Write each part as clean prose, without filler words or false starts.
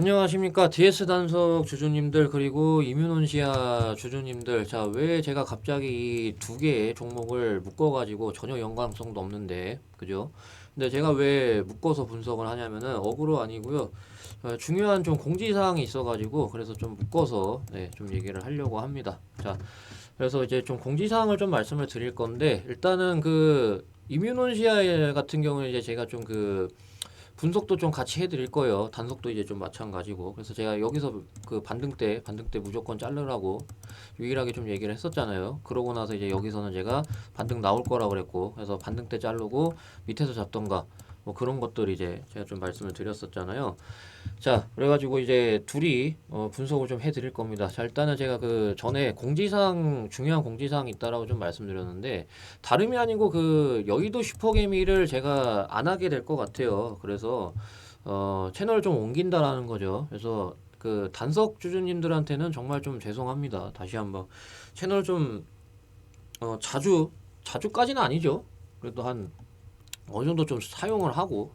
안녕하십니까 DS 단석 주주님들 그리고 이뮤논시아 주주님들. 자, 왜 제가 갑자기 이 두 개의 종목을 묶어가지고 전혀 연관성도 없는데 그죠? 근데 제가 왜 묶어서 분석을 하냐면은 어그로 아니고요. 중요한 좀 공지사항이 있어가지고 그래서 좀 묶어서 좀 얘기를 하려고 합니다. 자, 그래서 이제 좀 공지사항을 좀 말씀을 드릴 건데 일단은 그 이뮤논시아 같은 경우는 이제 제가 좀그 분석도 좀 같이 해드릴 거예요. 단속도 이제 좀 마찬가지고. 그래서 제가 여기서 그 반등 때 무조건 자르라고 유일하게 좀 얘기를 했었잖아요. 그러고 나서 이제 여기서는 제가 반등 나올 거라고 그랬고, 그래서 반등 때 자르고 밑에서 잡던가 뭐 그런 것들 이제 제가 좀 말씀을 드렸었잖아요. 자, 그래가지고 이제 둘이 분석을 좀 해드릴 겁니다. 자, 일단은 제가 그 전에 공지사항, 중요한 공지사항이 있다라고 좀 말씀드렸는데, 다름이 아니고 그 여의도 슈퍼개미를 제가 안 하게 될 것 같아요. 그래서, 채널을 좀 옮긴다라는 거죠. 그래서 그 단석 주주님들한테는 정말 좀 죄송합니다. 다시 한번. 채널 좀, 자주까지는 아니죠. 그래도 한 어느 정도 좀 사용을 하고,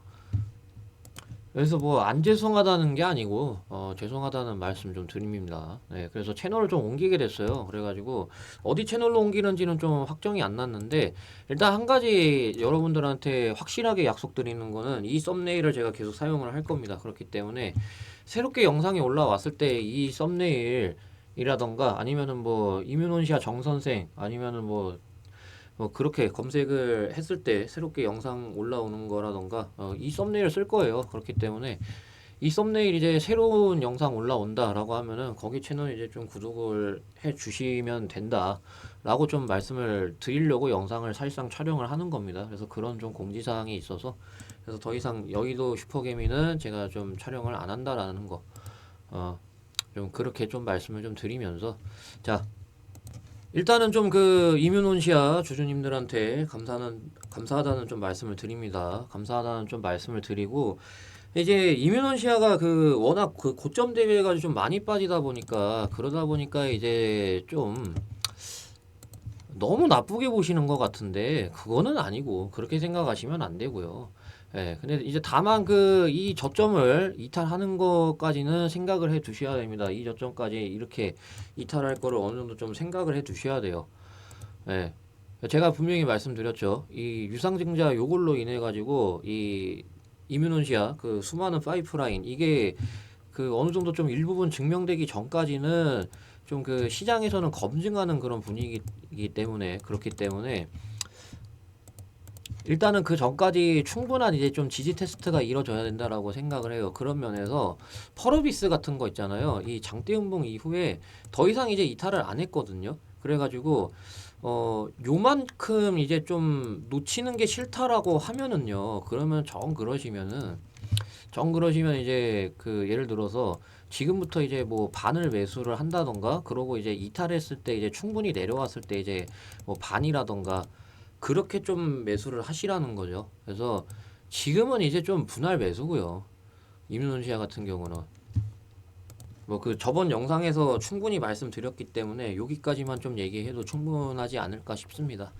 그래서 뭐 안 죄송하다는 게 아니고 죄송하다는 말씀 좀 드립니다. 네, 그래서 채널을 좀 옮기게 됐어요. 그래가지고 어디 채널로 옮기는지는 좀 확정이 안 났는데 일단 한 가지 여러분들한테 확실하게 약속드리는 거는 이 썸네일을 제가 계속 사용을 할 겁니다. 그렇기 때문에 새롭게 영상이 올라왔을 때 이 썸네일이라던가 아니면은 뭐 이뮤논시아 정선생 아니면은 뭐 그렇게 검색을 했을 때 새롭게 영상 올라오는 거라던가 이 썸네일을 쓸 거예요. 그렇기 때문에 이 썸네일 이제 새로운 영상 올라온다라고 하면은 거기 채널 이제 좀 구독을 해 주시면 된다라고 좀 말씀을 드리려고 영상을 사실상 촬영을 하는 겁니다. 그래서 그런 좀 공지사항이 있어서 그래서 더 이상 여의도 슈퍼개미는 제가 좀 촬영을 안 한다라는 거 좀 그렇게 좀 말씀을 좀 드리면서 자, 일단은 좀 그 이뮤논시아 주주님들한테 감사하다는 좀 말씀을 드립니다. 감사하다는 좀 말씀을 드리고 이제 이뮤논시아가 그 워낙 그 고점 대비해가지고 좀 많이 빠지다 보니까 그러다 보니까 이제 좀 너무 나쁘게 보시는 것 같은데 그거는 아니고 그렇게 생각하시면 안 되고요. 예, 근데 이제 다만 그 이 저점을 이탈하는 것까지는 생각을 해 두셔야 됩니다. 이 저점까지 이렇게 이탈할 거를 어느 정도 좀 생각을 해 두셔야 돼요. 예. 제가 분명히 말씀드렸죠. 이 유상증자 요걸로 인해 가지고 이 이뮤논시아 그 수많은 파이프라인 이게 그 어느 정도 좀 일부분 증명되기 전까지는 좀 그 시장에서는 검증하는 그런 분위기이기 때문에 그렇기 때문에 일단은 그 전까지 충분한 이제 좀 지지 테스트가 이루어져야 된다라고 생각을 해요. 그런 면에서 펄어비스 같은 거 있잖아요. 이 장대 음봉 이후에 더 이상 이제 이탈을 안 했거든요. 그래가지고 요만큼 이제 좀 놓치는 게 싫다라고 하면은요. 그러면 정 그러시면 이제 그 예를 들어서 지금부터 이제 뭐 반을 매수를 한다던가 그러고 이제 이탈했을 때 이제 충분히 내려왔을 때 이제 뭐 반이라던가 그렇게 좀 매수를 하시라는 거죠. 그래서 지금은 이제 좀 분할 매수고요. 이뮤논시아 같은 경우는 뭐 그 저번 영상에서 충분히 말씀드렸기 때문에 여기까지만 좀 얘기해도 충분하지 않을까 싶습니다.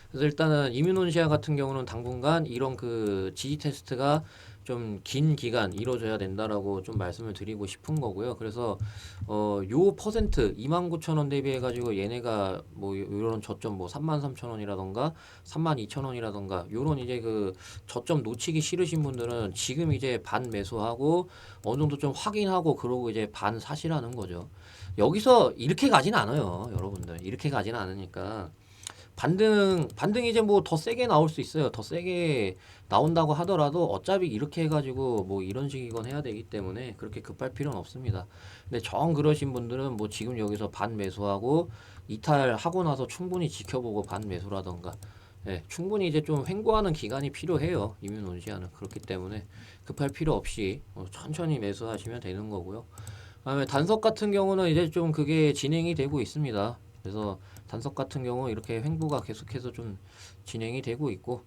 그래서 일단은 이뮤논시아 같은 경우는 당분간 이런 그 지지 테스트가 좀 긴 기간 이루어져야 된다라고 좀 말씀을 드리고 싶은 거고요. 그래서 요 퍼센트 29,000원 대비해 가지고 얘네가 뭐 요런 저점 뭐 33,000원이라던가 32,000원이라던가 요런 이제 그 저점 놓치기 싫으신 분들은 지금 이제 반 매수하고 어느 정도 좀 확인하고 그러고 이제 반 사시라는 거죠. 여기서 이렇게 가진 않아요, 여러분들. 이렇게 가진 않으니까 반등 이제 뭐 더 세게 나올 수 있어요. 더 세게 나온다고 하더라도 어차피 이렇게 해가지고 뭐 이런 식이건 해야 되기 때문에 그렇게 급할 필요는 없습니다. 근데 정 그러신 분들은 뭐 지금 여기서 반 매수하고 이탈하고 나서 충분히 지켜보고 반 매수라던가 충분히 이제 좀 횡보하는 기간이 필요해요. 이뮤논시아는 그렇기 때문에 급할 필요 없이 천천히 매수하시면 되는 거고요. 그다음에 단석 같은 경우는 이제 좀 그게 진행이 되고 있습니다. 그래서 단석 같은 경우 이렇게 횡보가 계속해서 좀 진행이 되고 있고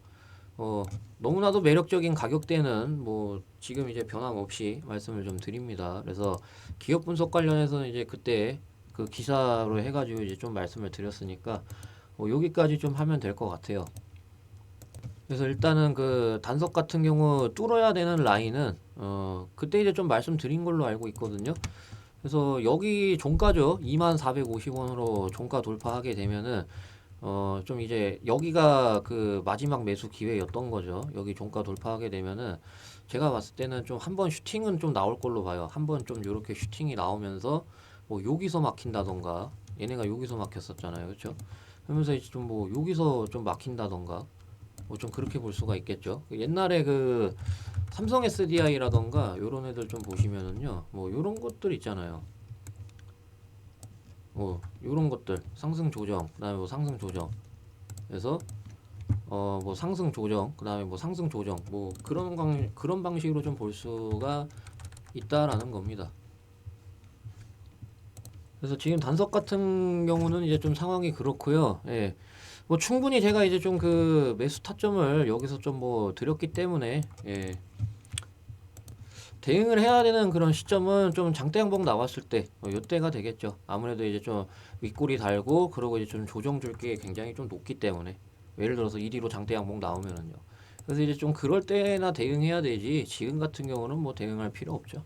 어, 너무나도 매력적인 가격대는 뭐 지금 이제 변함없이 말씀을 좀 드립니다. 그래서 기업 분석 관련해서는 이제 그때 그 기사로 해가지고 이제 좀 말씀을 드렸으니까 여기까지 좀 하면 될 것 같아요. 그래서 일단은 그 단석 같은 경우 뚫어야 되는 라인은 그때 이제 좀 말씀드린 걸로 알고 있거든요. 그래서 여기 종가죠. 2450원으로 종가 돌파하게 되면은 좀 이제 여기가 그 마지막 매수 기회였던 거죠. 여기 종가 돌파하게 되면은 제가 봤을 때는 좀 한번 슈팅은 좀 나올 걸로 봐요. 한번 좀 요렇게 슈팅이 나오면서 뭐 여기서 막힌다던가 얘네가 여기서 막혔었잖아요. 그렇죠? 그러면서 이제 좀 뭐 여기서 좀 막힌다던가 뭐 좀 그렇게 볼 수가 있겠죠. 옛날에 그 삼성 SDI라던가 요런 애들 좀 보시면은요. 뭐 요런 것들 있잖아요. 뭐 요런 것들 상승 조정, 그다음에 뭐 상승 조정. 그래서 뭐 상승 조정, 그다음에 뭐 상승 조정, 뭐 그런 방식으로 좀 볼 수가 있다라는 겁니다. 그래서 지금 단석 같은 경우는 이제 좀 상황이 그렇고요. 예. 뭐 충분히 제가 이제 좀 그 매수 타점을 여기서 좀 뭐 드렸기 때문에 예. 대응을 해야 되는 그런 시점은 좀 장대 양봉 나왔을 때 요때가 되겠죠. 아무래도 이제 좀 윗꼬리 달고 그러고 이제 좀 조정 줄 게 굉장히 좀 높기 때문에 예를 들어서 1위로 장대 양봉 나오면은요. 그래서 이제 좀 그럴 때나 대응해야 되지 지금 같은 경우는 뭐 대응할 필요 없죠.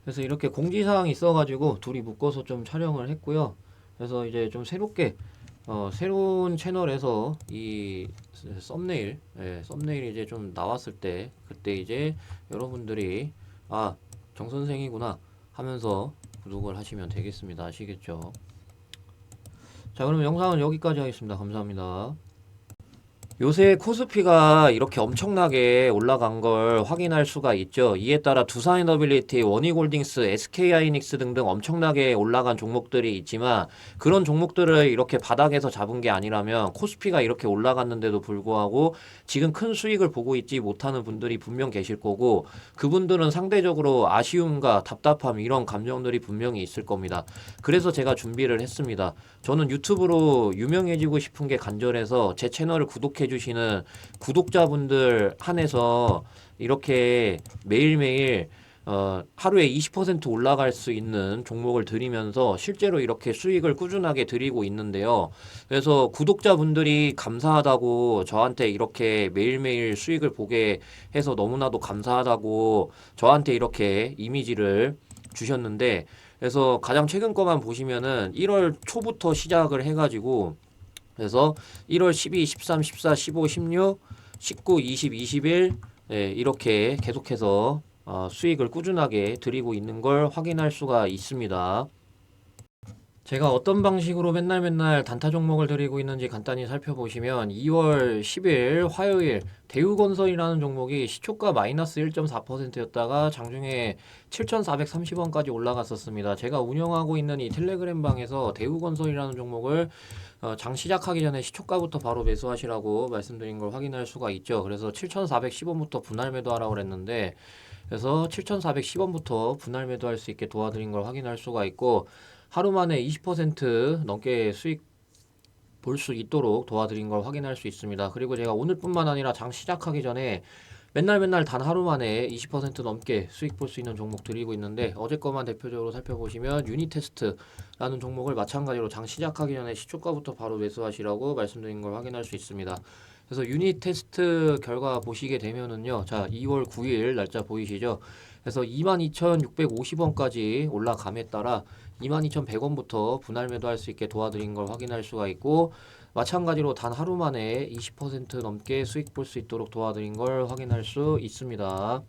그래서 이렇게 공지사항이 있어가지고 둘이 묶어서 좀 촬영을 했고요. 그래서 이제 좀 새롭게 새로운 채널에서 이 썸네일, 썸네일이 이제 좀 나왔을 때 그때 이제 여러분들이 아, 정 선생이구나 하면서 구독을 하시면 되겠습니다. 아시겠죠? 자, 그러면 영상은 여기까지 하겠습니다. 감사합니다. 요새 코스피가 이렇게 엄청나게 올라간 걸 확인할 수가 있죠. 이에 따라 두산에너빌리티, 원희골딩스, SK하이닉스 등등 엄청나게 올라간 종목들이 있지만 그런 종목들을 이렇게 바닥에서 잡은 게 아니라면 코스피가 이렇게 올라갔는데도 불구하고 지금 큰 수익을 보고 있지 못하는 분들이 분명 계실 거고 그분들은 상대적으로 아쉬움과 답답함 이런 감정들이 분명히 있을 겁니다. 그래서 제가 준비를 했습니다. 저는 유튜브로 유명해지고 싶은 게 간절해서 제 채널을 구독해 주시는 구독자분들 한해서 이렇게 매일매일 하루에 20% 올라갈 수 있는 종목을 드리면서 실제로 이렇게 수익을 꾸준하게 드리고 있는데요. 그래서 구독자분들이 감사하다고 저한테 이렇게 매일매일 수익을 보게 해서 너무나도 감사하다고 저한테 이렇게 이미지를 주셨는데 그래서 가장 최근 거만 보시면은 1월 초부터 시작을 해가지고 그래서 1월 12, 13, 14, 15, 16, 19, 20, 21 이렇게 계속해서 수익을 꾸준하게 드리고 있는 걸 확인할 수가 있습니다. 제가 어떤 방식으로 맨날 단타 종목을 드리고 있는지 간단히 살펴보시면 2월 10일 화요일 대우건설이라는 종목이 시초가 마이너스 1.4%였다가 장중에 7,430원까지 올라갔었습니다. 제가 운영하고 있는 이 텔레그램 방에서 대우건설이라는 종목을 장 시작하기 전에 시초가부터 바로 매수하시라고 말씀드린 걸 확인할 수가 있죠. 그래서 7,410원부터 분할 매도하라고 그랬는데 그래서 7,410원부터 분할 매도할 수 있게 도와드린 걸 확인할 수가 있고 하루 만에 20% 넘게 수익 볼 수 있도록 도와드린 걸 확인할 수 있습니다. 그리고 제가 오늘뿐만 아니라 장 시작하기 전에 맨날 단 하루 만에 20% 넘게 수익 볼 수 있는 종목 드리고 있는데 어제 거만 대표적으로 살펴보시면 유니테스트라는 종목을 마찬가지로 장 시작하기 전에 시초가부터 바로 매수하시라고 말씀드린 걸 확인할 수 있습니다. 그래서 유니테스트 결과 보시게 되면은요. 자, 2월 9일 날짜 보이시죠? 그래서 22,650원까지 올라감에 따라 22,100원부터 분할 매도할 수 있게 도와드린 걸 확인할 수가 있고 마찬가지로 단 하루 만에 20% 넘게 수익 볼 수 있도록 도와드린 걸 확인할 수 있습니다.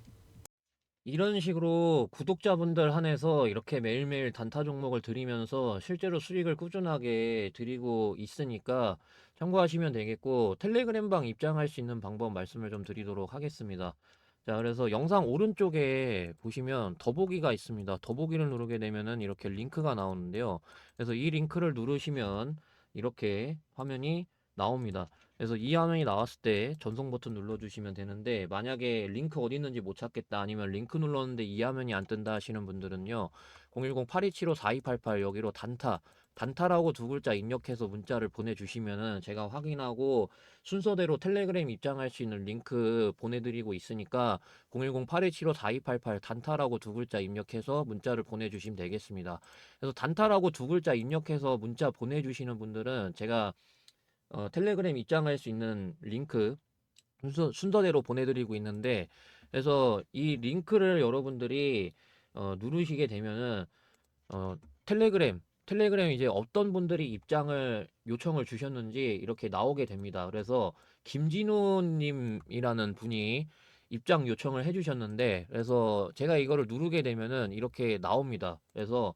이런 식으로 구독자분들 한해서 이렇게 매일매일 단타 종목을 드리면서 실제로 수익을 꾸준하게 드리고 있으니까 참고하시면 되겠고 텔레그램방 입장할 수 있는 방법 말씀을 좀 드리도록 하겠습니다. 자, 그래서 영상 오른쪽에 보시면 더보기가 있습니다. 더보기를 누르게 되면은 이렇게 링크가 나오는데요. 그래서 이 링크를 누르시면 이렇게 화면이 나옵니다. 그래서 이 화면이 나왔을 때 전송 버튼 눌러주시면 되는데 만약에 링크 어디 있는지 못 찾겠다 아니면 링크 눌렀는데 이 화면이 안 뜬다 하시는 분들은요 010-8275-4288 여기로 단타라고 두 글자 입력해서 문자를 보내주시면은 제가 확인하고 순서대로 텔레그램 입장할 수 있는 링크 보내드리고 있으니까 010-8275-4288 단타라고 두 글자 입력해서 문자를 보내주시면 되겠습니다. 그래서 단타라고 두 글자 입력해서 문자 보내주시는 분들은 제가 텔레그램 입장할 수 있는 링크 순서대로 보내드리고 있는데, 그래서 이 링크를 여러분들이 누르시게 되면은 어, 텔레그램 이제 어떤 분들이 입장을 요청을 주셨는지 이렇게 나오게 됩니다. 그래서 김진우님이라는 분이 입장 요청을 해주셨는데, 그래서 제가 이거를 누르게 되면은 이렇게 나옵니다. 그래서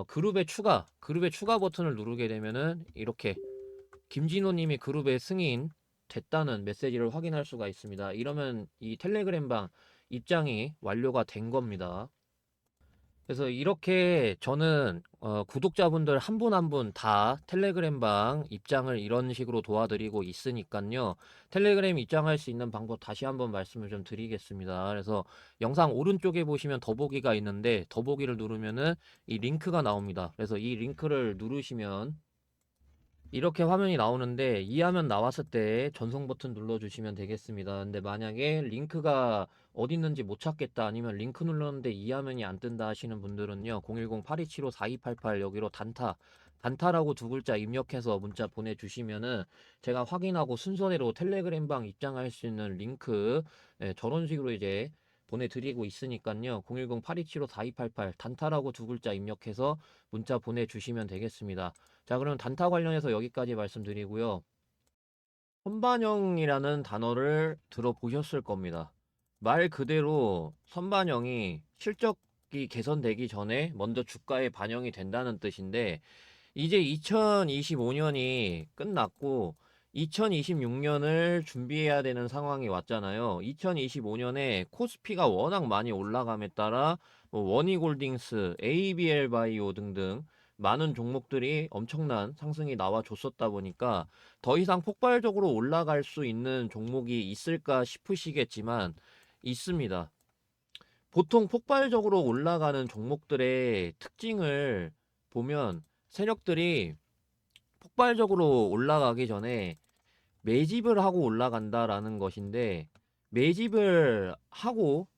그룹의 추가 버튼을 누르게 되면은 이렇게 김진호님이 그룹의 승인 됐다는 메시지를 확인할 수가 있습니다. 이러면 이 텔레그램방 입장이 완료가 된 겁니다. 그래서 이렇게 저는 구독자분들 한 분 한 분 다 텔레그램방 입장을 이런 식으로 도와드리고 있으니까요. 텔레그램 입장할 수 있는 방법 다시 한번 말씀을 좀 드리겠습니다. 그래서 영상 오른쪽에 보시면 더보기가 있는데, 더보기를 누르면은 이 링크가 나옵니다. 그래서 이 링크를 누르시면 이렇게 화면이 나오는데, 이 화면 나왔을 때 전송 버튼 눌러주시면 되겠습니다. 근데 만약에 링크가 어디 있는지 못 찾겠다, 아니면 링크 눌렀는데 이 화면이 안 뜬다 하시는 분들은요, 010-8275-4288 여기로 단타라고 두 글자 입력해서 문자 보내주시면은 제가 확인하고 순서대로 텔레그램방 입장할 수 있는 링크, 저런 식으로 이제 보내드리고 있으니까요. 010-8275-4288 단타라고 두 글자 입력해서 문자 보내주시면 되겠습니다. 자, 그럼 단타 관련해서 여기까지 말씀드리고요. 선반영이라는 단어를 들어보셨을 겁니다. 말 그대로 선반영이 실적이 개선되기 전에 먼저 주가에 반영이 된다는 뜻인데, 이제 2025년이 끝났고 2026년을 준비해야 되는 상황이 왔잖아요. 2025년에 코스피가 워낙 많이 올라감에 따라 뭐 원희골딩스, ABL 바이오 등등 많은 종목들이 엄청난 상승이 나와줬었다 보니까 더 이상 폭발적으로 올라갈 수 있는 종목이 있을까 싶으시겠지만 있습니다. 보통 폭발적으로 올라가는 종목들의 특징을 보면 세력들이 폭발적으로 올라가기 전에 매집을 하고 올라간다라는 것인데, 매집을 하고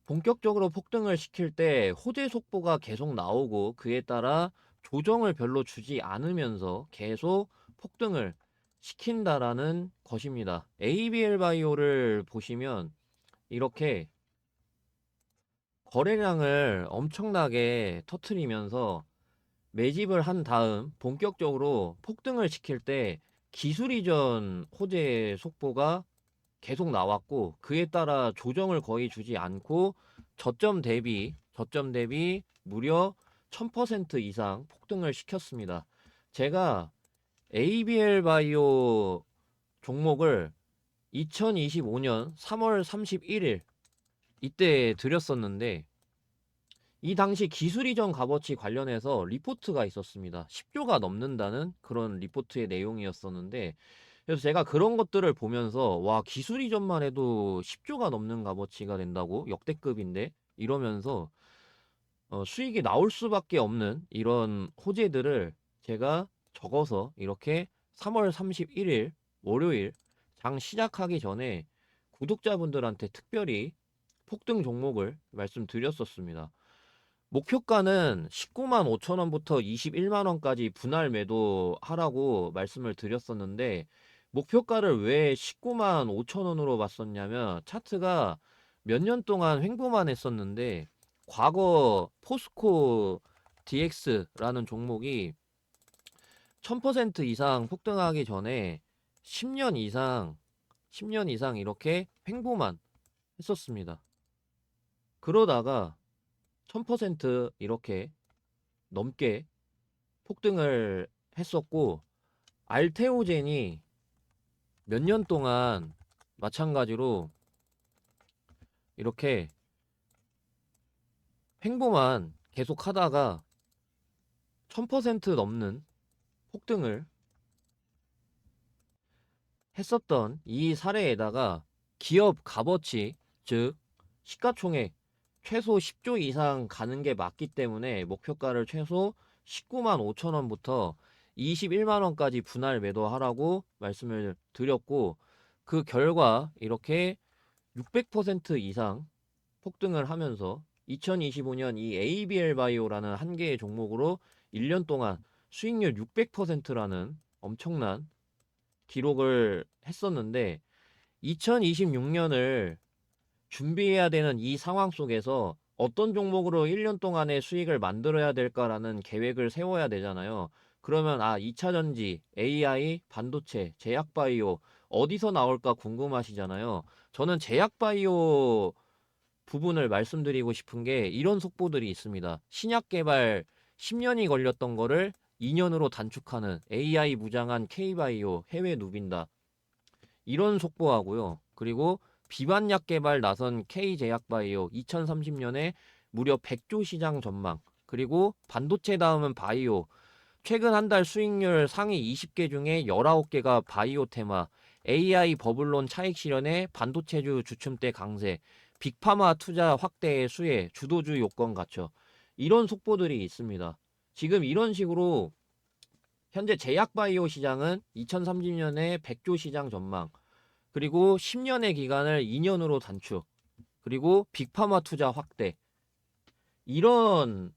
본격적으로 폭등을 시킬 때 호재 속보가 계속 나오고 그에 따라 조정을 별로 주지 않으면서 계속 폭등을 시킨다라는 것입니다. ABL 바이오를 보시면 이렇게 거래량을 엄청나게 터트리면서 매집을 한 다음 본격적으로 폭등을 시킬 때 기술 이전 호재 속보가 계속 나왔고, 그에 따라 조정을 거의 주지 않고 저점 대비 무려 1000% 이상 폭등을 시켰습니다. 제가 ABL 바이오 종목을 2025년 3월 31일 이때 드렸었는데, 이 당시 기술 이전 값어치 관련해서 리포트가 있었습니다. 10조가 넘는다는 그런 리포트의 내용이었었는데, 그래서 제가 그런 것들을 보면서 와, 기술 이전만 해도 10조가 넘는 값어치가 된다고? 역대급인데? 이러면서 수익이 나올 수밖에 없는 이런 호재들을 제가 적어서 이렇게 3월 31일 월요일 장 시작하기 전에 구독자분들한테 특별히 폭등 종목을 말씀드렸었습니다. 목표가는 19만 5천 원부터 21만 원까지 분할 매도하라고 말씀을 드렸었는데, 목표가를 왜 19만 5천 원으로 봤었냐면 차트가 몇 년 동안 횡보만 했었는데, 과거 포스코 DX라는 종목이 1000% 이상 폭등하기 전에 10년 이상 이렇게 횡보만 했었습니다. 그러다가 1000% 이렇게 넘게 폭등을 했었고, 알테오젠이 몇 년 동안 마찬가지로 이렇게 횡보만 계속 하다가 1000% 넘는 폭등을 했었던 이 사례에다가 기업 값어치, 즉 시가총액 최소 10조 이상 가는 게 맞기 때문에 목표가를 최소 19만 5천 원부터 21만 원까지 분할 매도하라고 말씀을 드렸고, 그 결과 이렇게 600% 이상 폭등을 하면서 2025년 이 ABL 바이오라는 한 개의 종목으로 1년 동안 수익률 600%라는 엄청난 기록을 했었는데 2026년을 준비해야 되는 이 상황 속에서 어떤 종목으로 1년 동안의 수익을 만들어야 될까라는 계획을 세워야 되잖아요. 그러면 2차전지, AI, 반도체, 제약바이오 어디서 나올까 궁금하시잖아요. 저는 제약바이오 부분을 말씀드리고 싶은 게 이런 속보들이 있습니다. 신약 개발 10년이 걸렸던 거를 2년으로 단축하는 AI 무장한 K바이오 해외 누빈다. 이런 속보하고요. 그리고 비반약 개발 나선 K제약바이오 2030년에 무려 100조 시장 전망. 그리고 반도체 다음은 바이오. 최근 한 달 수익률 상위 20개 중에 19개가 바이오 테마. AI 버블론 차익 실현에 반도체주 주춤대 강세. 빅파마 투자 확대의 수혜. 주도주 요건 갖춰. 이런 속보들이 있습니다. 지금 이런 식으로 현재 제약바이오 시장은 2030년에 100조 시장 전망. 그리고 10년의 기간을 2년으로 단축. 그리고 빅파마 투자 확대. 이런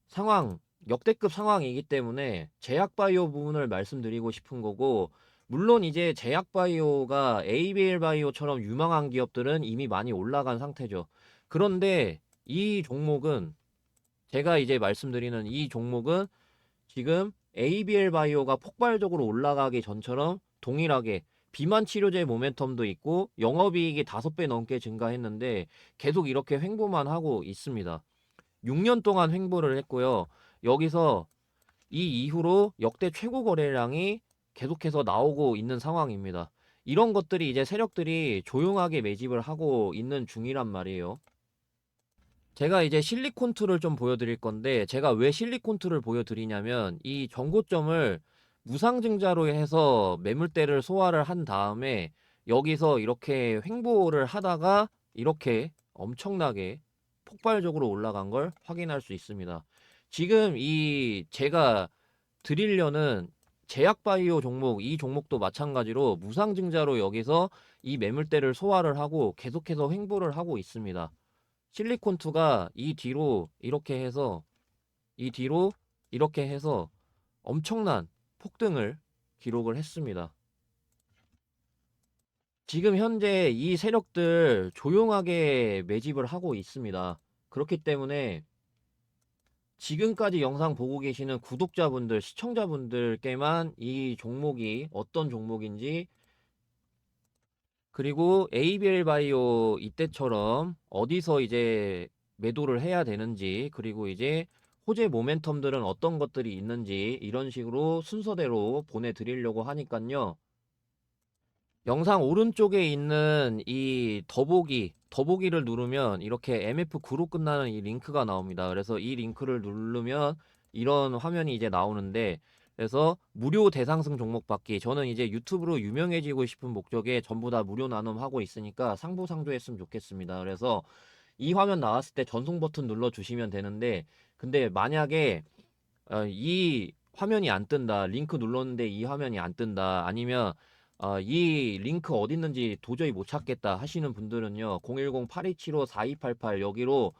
상황, 역대급 상황이기 때문에 제약바이오 부분을 말씀드리고 싶은 거고, 물론 이제 제약바이오가 ABL 바이오처럼 유망한 기업들은 이미 많이 올라간 상태죠. 그런데 이 종목은, 제가 이제 말씀드리는 이 종목은 지금 ABL 바이오가 폭발적으로 올라가기 전처럼 동일하게 비만 치료제 모멘텀도 있고 영업이익이 5배 넘게 증가했는데 계속 이렇게 횡보만 하고 있습니다. 6년 동안 횡보를 했고요. 여기서 이 이후로 역대 최고 거래량이 계속해서 나오고 있는 상황입니다. 이런 것들이 이제 세력들이 조용하게 매집을 하고 있는 중이란 말이에요. 제가 이제 실리콘2를 좀 보여드릴 건데, 제가 왜 실리콘2를 보여드리냐면 이 정고점을 무상증자로 해서 매물대를 소화를 한 다음에 여기서 이렇게 횡보를 하다가 이렇게 엄청나게 폭발적으로 올라간 걸 확인할 수 있습니다. 지금 이 제가 드리려는 제약바이오 종목, 이 종목도 마찬가지로 무상증자로 여기서 이 매물대를 소화를 하고 계속해서 횡보를 하고 있습니다. 실리콘2가 이 뒤로 이렇게 해서 엄청난 폭등을 기록을 했습니다. 지금 현재 이 세력들 조용하게 매집을 하고 있습니다. 그렇기 때문에 지금까지 영상 보고 계시는 구독자분들, 시청자분들께만 이 종목이 어떤 종목인지, 그리고 ABL 바이오 이때처럼 어디서 이제 매도를 해야 되는지, 그리고 이제 호재 모멘텀들은 어떤 것들이 있는지 이런 식으로 순서대로 보내드리려고 하니깐요. 영상 오른쪽에 있는 이 더보기를 누르면 이렇게 MF9로 끝나는 이 링크가 나옵니다. 그래서 이 링크를 누르면 이런 화면이 이제 나오는데, 그래서 무료 대상승 종목 받기. 저는 이제 유튜브로 유명해지고 싶은 목적에 전부 다 무료 나눔하고 있으니까 상부상조했으면 좋겠습니다. 그래서 이 화면 나왔을 때 전송 버튼 눌러주시면 되는데, 근데 만약에 이 화면이 안 뜬다, 링크 눌렀는데 이 화면이 안 뜬다, 아니면 이 링크 어디 있는지 도저히 못 찾겠다 하시는 분들은요, 010-8275-4288 여기로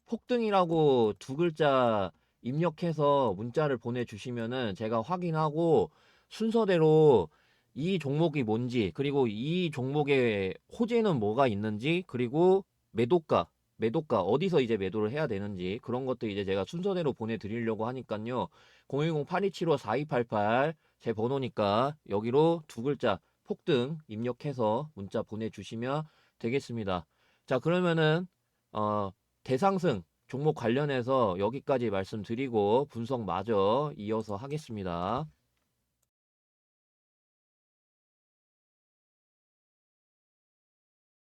폭등이라고 두 글자 입력해서 문자를 보내주시면은 제가 확인하고 순서대로 이 종목이 뭔지, 그리고 이 종목의 호재는 뭐가 있는지, 그리고 매도가 어디서 이제 매도를 해야 되는지 그런 것들 이제 제가 순서대로 보내드리려고 하니깐요. 010-8275-4288 제 번호니까 여기로 두 글자 폭등 입력해서 문자 보내주시면 되겠습니다. 자, 그러면은 대상승 종목 관련해서 여기까지 말씀드리고 분석 마저 이어서 하겠습니다.